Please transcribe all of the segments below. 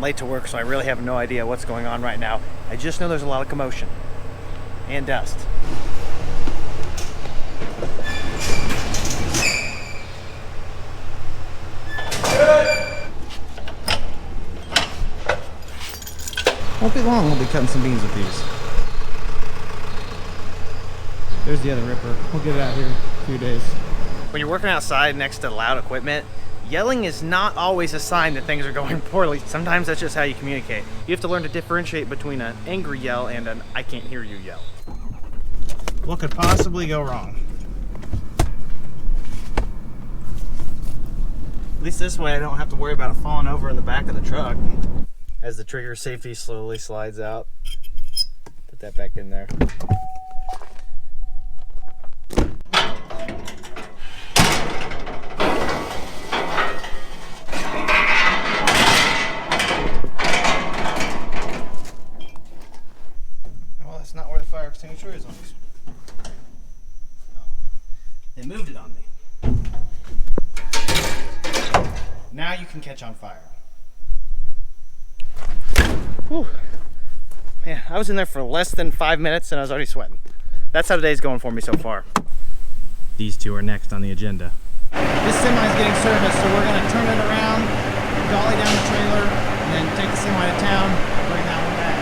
late to work, so I really have no idea what's going on right now. I just know there's a lot of commotion and dust. Won't be long, we'll be cutting some beans with these. There's the other ripper. We'll get it out here in a few days. When you're working outside next to loud equipment, yelling is not always a sign that things are going poorly. Sometimes that's just how you communicate. You have to learn to differentiate between an angry yell and an I can't hear you yell. What could possibly go wrong? At least this way I don't have to worry about it falling over in the back of the truck. As the trigger safety slowly slides out, put that back in there. Well, that's not where the fire extinguisher is on this. They moved it on me. Now you can catch on fire. Whew. Man, I was in there for less than 5 minutes and I was already sweating. That's how today's going for me so far. These two are next on the agenda. This semi is getting serviced, so we're going to turn it around, dolly down the trailer, and then take the semi to town, bring that one back.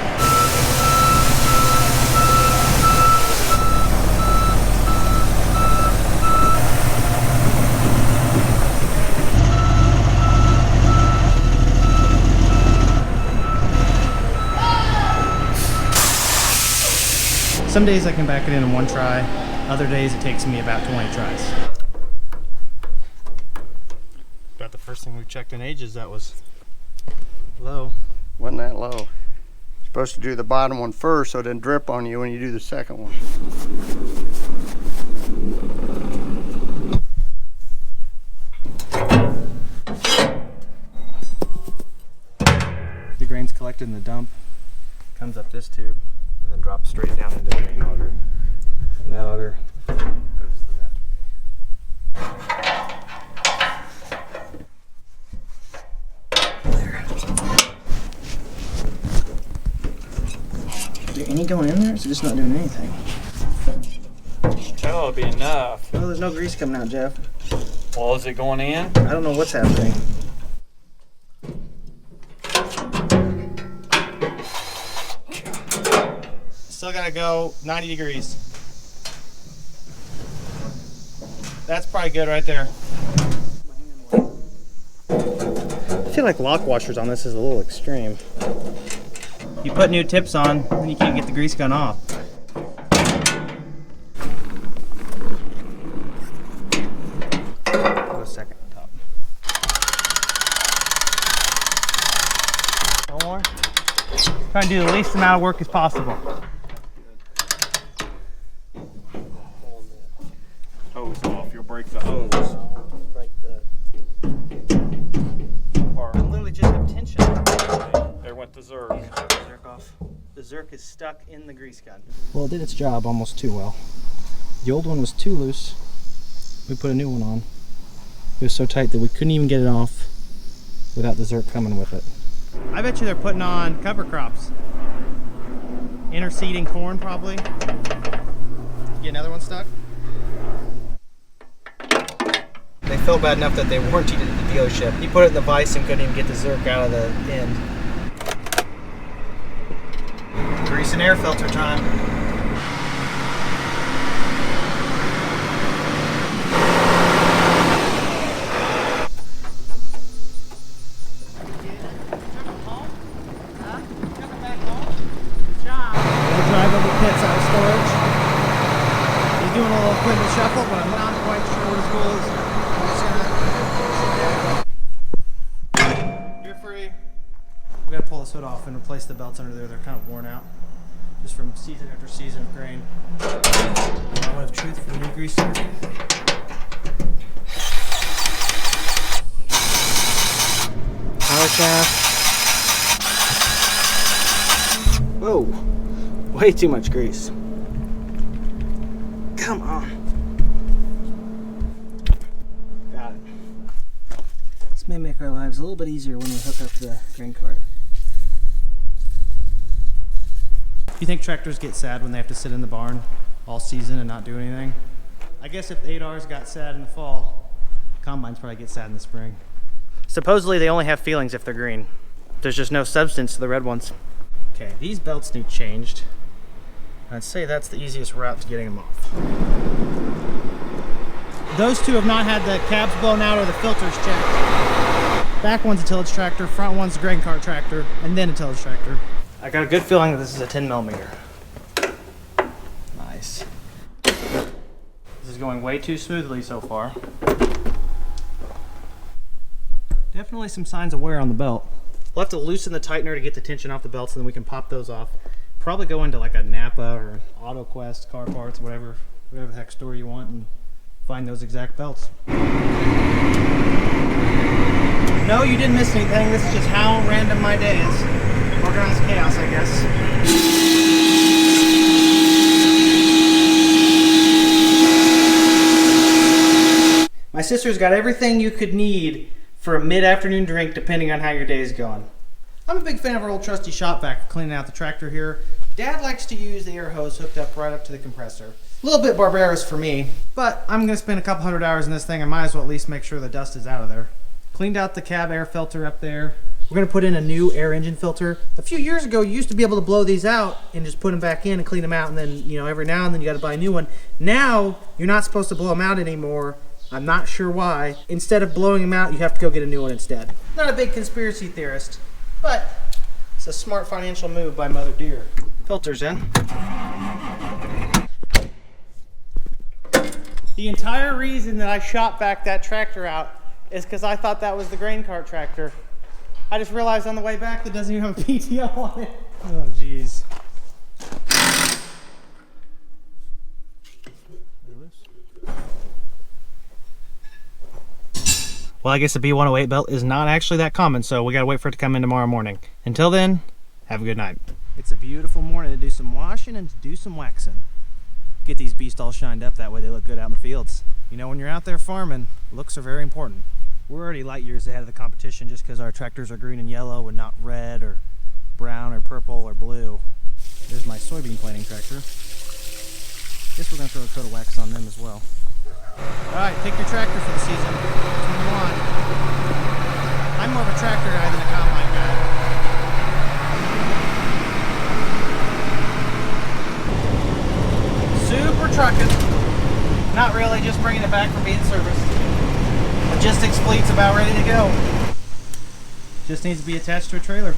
Some days I can back it in one try, other days it takes me about 20 tries. About the first thing we've checked in ages that was low. Wasn't that low? You're supposed to do the bottom one first so it doesn't drip on you when you do the second one. The grain's collected in the dump, comes up this tube, and then drops straight down into the main auger. And that auger goes to that way. Is there any going in there, or is it just not doing anything? That'll be enough. Oh, there's no grease coming out, Jeff. Well, is it going in? I don't know what's happening. Still gotta go 90 degrees. That's probably good right there. I feel like lock washers on this is a little extreme. You put new tips on, and you can't get the grease gun off. Go a second top. One more. Try and do the least amount of work as possible. Hose off, you'll break the hose. Break the... I'm literally just have tension. There went the zerk. Zerk off. The zerk is stuck in the grease gun. Well, it did its job almost too well. The old one was too loose. We put a new one on. It was so tight that we couldn't even get it off without the zerk coming with it. I bet you they're putting on cover crops. Interseeding corn, probably. Get another one stuck? They felt bad enough that they warrantied it at the dealership. He put it in the vise and couldn't even get the zerk out of the end. Grease and air filter time. We'll drive over pits out of storage. He's doing a little equipment shuffle, but I'm not quite sure what his goal is. You're free. We gotta pull this hood off and replace the belts under there. They're kind of worn out, just from season after season of grain. What of truth for the new greaser? Power shaft. Whoa, way too much grease. Come on. Got it. This may make our lives a little bit easier when we hook up the grain cart. you think tractors get sad when they have to sit in the barn all season and not do anything? I guess if 8Rs got sad in the fall, combines probably get sad in the spring. Supposedly they only have feelings if they're green. There's just no substance to the red ones. Okay, these belts need changed. I'd say that's the easiest route to getting them off. Those two have not had the cabs blown out or the filters checked. Back one's a tillage tractor, front one's a grain cart tractor, and then a tillage tractor. I got a good feeling that this is a 10mm. Nice. This is going way too smoothly so far. Definitely some signs of wear on the belt. We'll have to loosen the tightener to get the tension off the belts, and then we can pop those off. Probably go into like a Napa or AutoQuest, Car Parts, whatever the heck store you want, and find those exact belts. No, you didn't miss anything. This is just how random my day is. Organized chaos, I guess. My sister's got everything you could need for a mid-afternoon drink, depending on how your day is going. I'm a big fan of our old trusty shop vac for cleaning out the tractor here. Dad likes to use the air hose hooked up right up to the compressor. A little bit barbarous for me, but I'm going to spend a couple hundred hours in this thing. I might as well at least make sure the dust is out of there. Cleaned out the cab air filter up there. We're going to put in a new air engine filter. A few years ago, you used to be able to blow these out and just put them back in and clean them out, and then, you know, every now and then you got to buy a new one. Now, you're not supposed to blow them out anymore. I'm not sure why. Instead of blowing them out, you have to go get a new one instead. Not a big conspiracy theorist, but it's a smart financial move by Mother Deere. Filters in. The entire reason that I shot back that tractor out is because I thought that was the grain cart tractor. I just realized on the way back that doesn't even have a PTO on it. Oh, jeez. Well, I guess the B108 belt is not actually that common, so we gotta wait for it to come in tomorrow morning. Until then, have a good night. It's a beautiful morning to do some washing and to do some waxing. Get these beasts all shined up, that way they look good out in the fields. You know, when you're out there farming, looks are very important. We're already light years ahead of the competition just because our tractors are green and yellow and not red or brown or purple or blue. There's my soybean planting tractor. Guess we're gonna throw a coat of wax on them as well. Alright, pick your tractor for the season. Which one you want? I'm more of a tractor guy than a combine guy. Super trucking. Not really, just bringing it back from being serviced. Logistics fleet's about ready to go. Just needs to be attached to a trailer.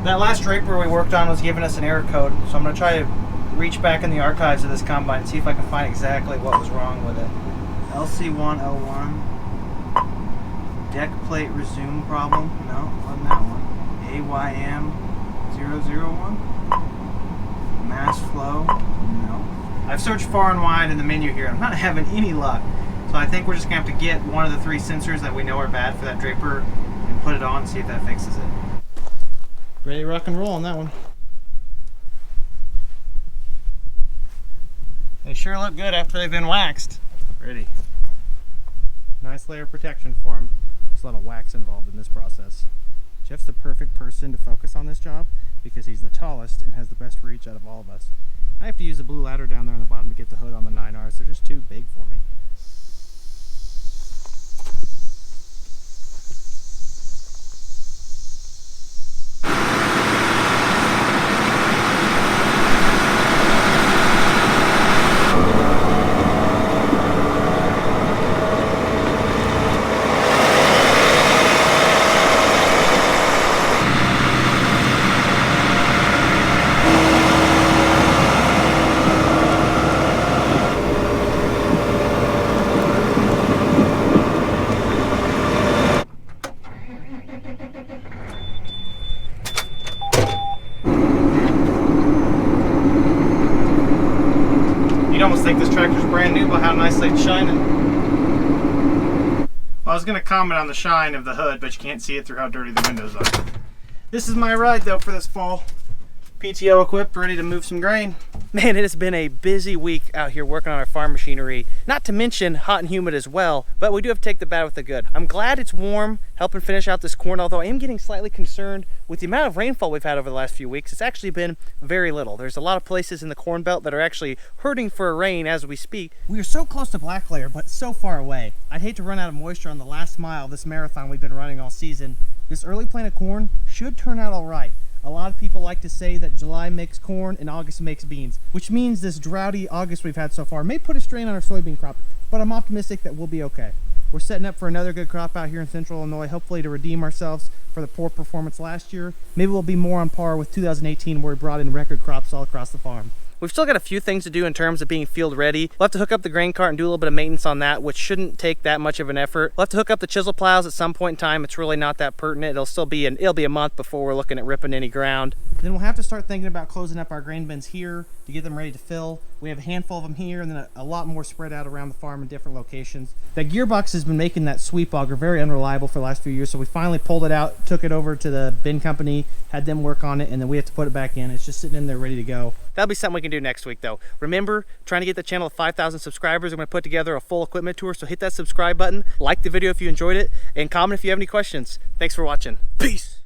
That last draper we worked on was giving us an error code, so I'm going to try to reach back in the archives of this combine and see if I can find exactly what was wrong with it. LC101, deck plate resume problem, no, wasn't that one. AYM001, mass flow, no. I've searched far and wide in the menu here. I'm not having any luck. So I think we're just going to have to get one of the 3 sensors that we know are bad for that draper and put it on and see if that fixes it. Ready to rock and roll on that one. They sure look good after they've been waxed. Ready. Nice layer of protection for them. There's a lot of wax involved in this process. Jeff's the perfect person to focus on this job because he's the tallest and has the best reach out of all of us. I have to use the blue ladder down there on the bottom to get the hood on the 9Rs. They're just too big for me. You'd almost think this tractor's brand new by how nicely it's shining. Well, I was going to comment on the shine of the hood, but you can't see it through how dirty the windows are. This is my ride though for this fall. PTO equipped, ready to move some grain. Man, it has been a busy week out here working on our farm machinery, not to mention hot and humid as well, but we do have to take the bad with the good. I'm glad it's warm, helping finish out this corn, although I am getting slightly concerned with the amount of rainfall we've had over the last few weeks. It's actually been very little. There's a lot of places in the Corn Belt that are actually hurting for a rain as we speak. We are so close to black layer, but so far away. I'd hate to run out of moisture on the last mile of this marathon we've been running all season. This early plant of corn should turn out all right. A lot of people like to say that July makes corn and August makes beans, which means this droughty August we've had so far may put a strain on our soybean crop, but I'm optimistic that we'll be okay. We're setting up for another good crop out here in Central Illinois, hopefully to redeem ourselves for the poor performance last year. Maybe we'll be more on par with 2018 where we brought in record crops all across the farm. We've still got a few things to do in terms of being field ready. We'll have to hook up the grain cart and do a little bit of maintenance on that, which shouldn't take that much of an effort. We'll have to hook up the chisel plows at some point in time. It's really not that pertinent. It'll be a month before we're looking at ripping any ground. Then we'll have to start thinking about closing up our grain bins here to get them ready to fill. We have a handful of them here and then a lot more spread out around the farm in different locations. That gearbox has been making that sweep auger very unreliable for the last few years, so we finally pulled it out, took it over to the bin company, had them work on it, and then we have to put it back in. It's just sitting in there ready to go. That'll be something we can do next week though. Remember, trying to get the channel to 5,000 subscribers. I'm going to put together a full equipment tour, so hit that subscribe button, like the video if you enjoyed it, and comment if you have any questions. Thanks for watching. Peace!